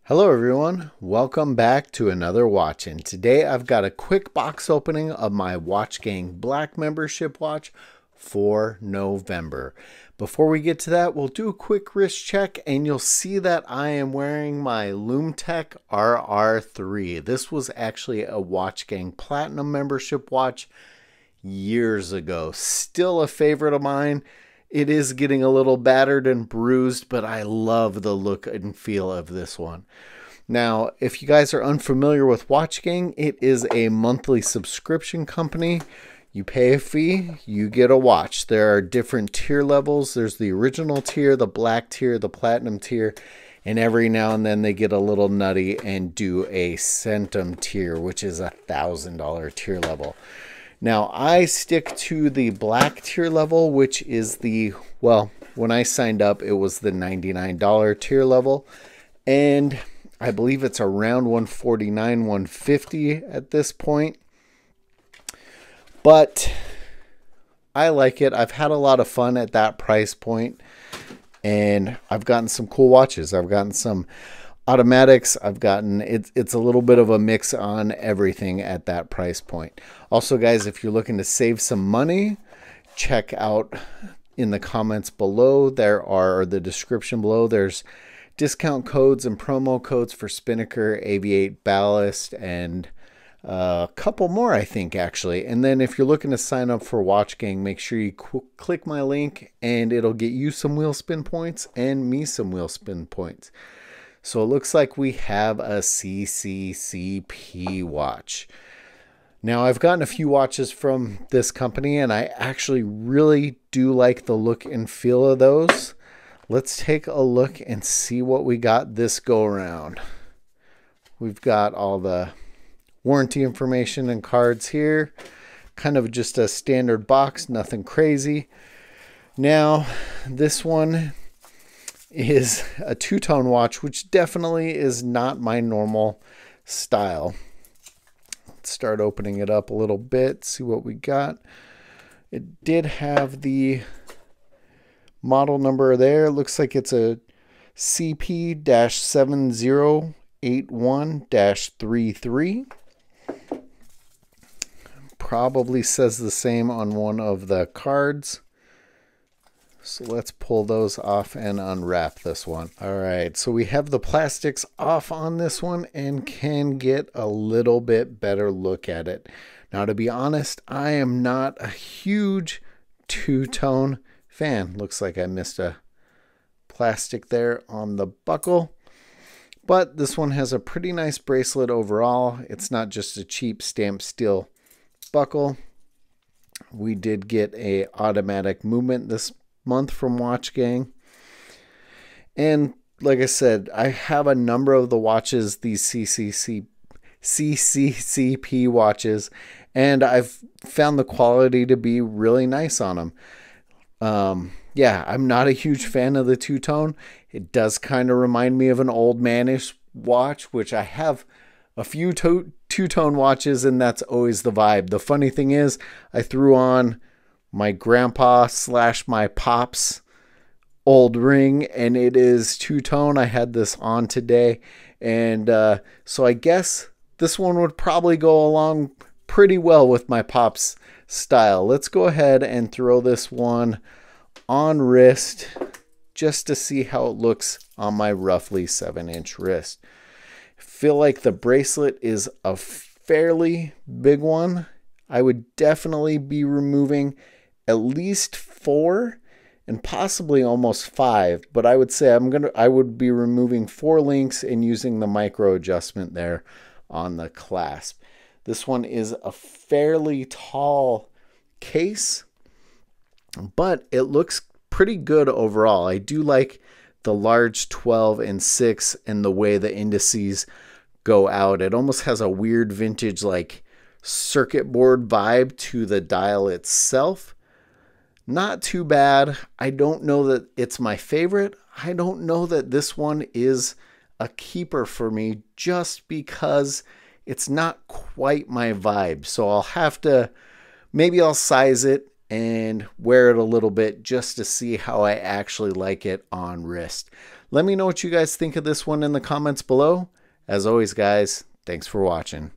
Hello everyone, welcome back to another Watchin. Today I've got a quick box opening of my WatchGang Black membership watch for November. Before we get to that, we'll do a quick wrist check and you'll see that I am wearing my LoomTech RR3. This was actually a WatchGang Platinum membership watch years ago. Still a favorite of mine. It is getting a little battered and bruised, but I love the look and feel of this one. Now, if you guys are unfamiliar with WatchGang, it is a monthly subscription company. You pay a fee, you get a watch. There are different tier levels. There's the original tier, the black tier, the platinum tier, and every now and then they get a little nutty and do a centum tier, which is $1,000 tier level. Now, I stick to the black tier level, which is the, well, when I signed up, it was the $99 tier level. And I believe it's around $149, $150 at this point. But I like it. I've had a lot of fun at that price point. And I've gotten some cool watches. I've gotten some automatics. I've gotten it's a little bit of a mix on everything at that price point. Also, guys, if you're looking to save some money, check out in the comments below. Or the description below, there's discount codes and promo codes for Spinnaker, Aviate, Ballast, and a couple more, I think, actually. And then if you're looking to sign up for WatchGang, make sure you click my link and it'll get you some wheel spin points and me some wheel spin points. So it looks like we have a cccp watch. Now, I've gotten a few watches from this company and I actually really do like the look and feel of those. Let's take a look and see what we got this go around. We've got all the warranty information and cards here. Kind of just a standard box, nothing crazy. Now, this one is a two-tone watch, which definitely is not my normal style. Let's start opening it up a little bit, see what we got. It did have the model number there. It looks like it's a CP-7081-33. Probably says the same on one of the cards. So let's pull those off and unwrap this one. All right, so we have the plastics off on this one and can get a little bit better look at it. Now, to be honest, I am not a huge two-tone fan. Looks like I missed a plastic there on the buckle. But this one has a pretty nice bracelet overall. It's not just a cheap stamped steel buckle. We did get a automatic movement this month from WatchGang, and like I said, I have a number of the watches, these cccp watches, and I've found the quality to be really nice on them. Yeah, I'm not a huge fan of the two-tone. It does kind of remind me of an old manish watch, which I have a few two-tone watches, and that's always the vibe. The funny thing is, I threw on my grandpa / my pop's old ring, and it is two-tone. I had this on today, and so I guess this one would probably go along pretty well with my pop's style. Let's go ahead and throw this one on wrist just to see how it looks on my roughly 7-inch wrist. I feel like the bracelet is a fairly big one. I would definitely be removing at least 4 and possibly almost 5, but I would say I would be removing 4 links and using the micro adjustment there on the clasp. This one is a fairly tall case, but it looks pretty good overall. I do like the large 12 and 6 and the way the indices go out. It almost has a weird vintage like circuit board vibe to the dial itself. Not too bad. I don't know that it's my favorite. I don't know that this one is a keeper for me just because it's not quite my vibe. So I'll have to, maybe I'll size it and wear it a little bit just to see how I actually like it on wrist. Let me know what you guys think of this one in the comments below. As always, guys, thanks for watching.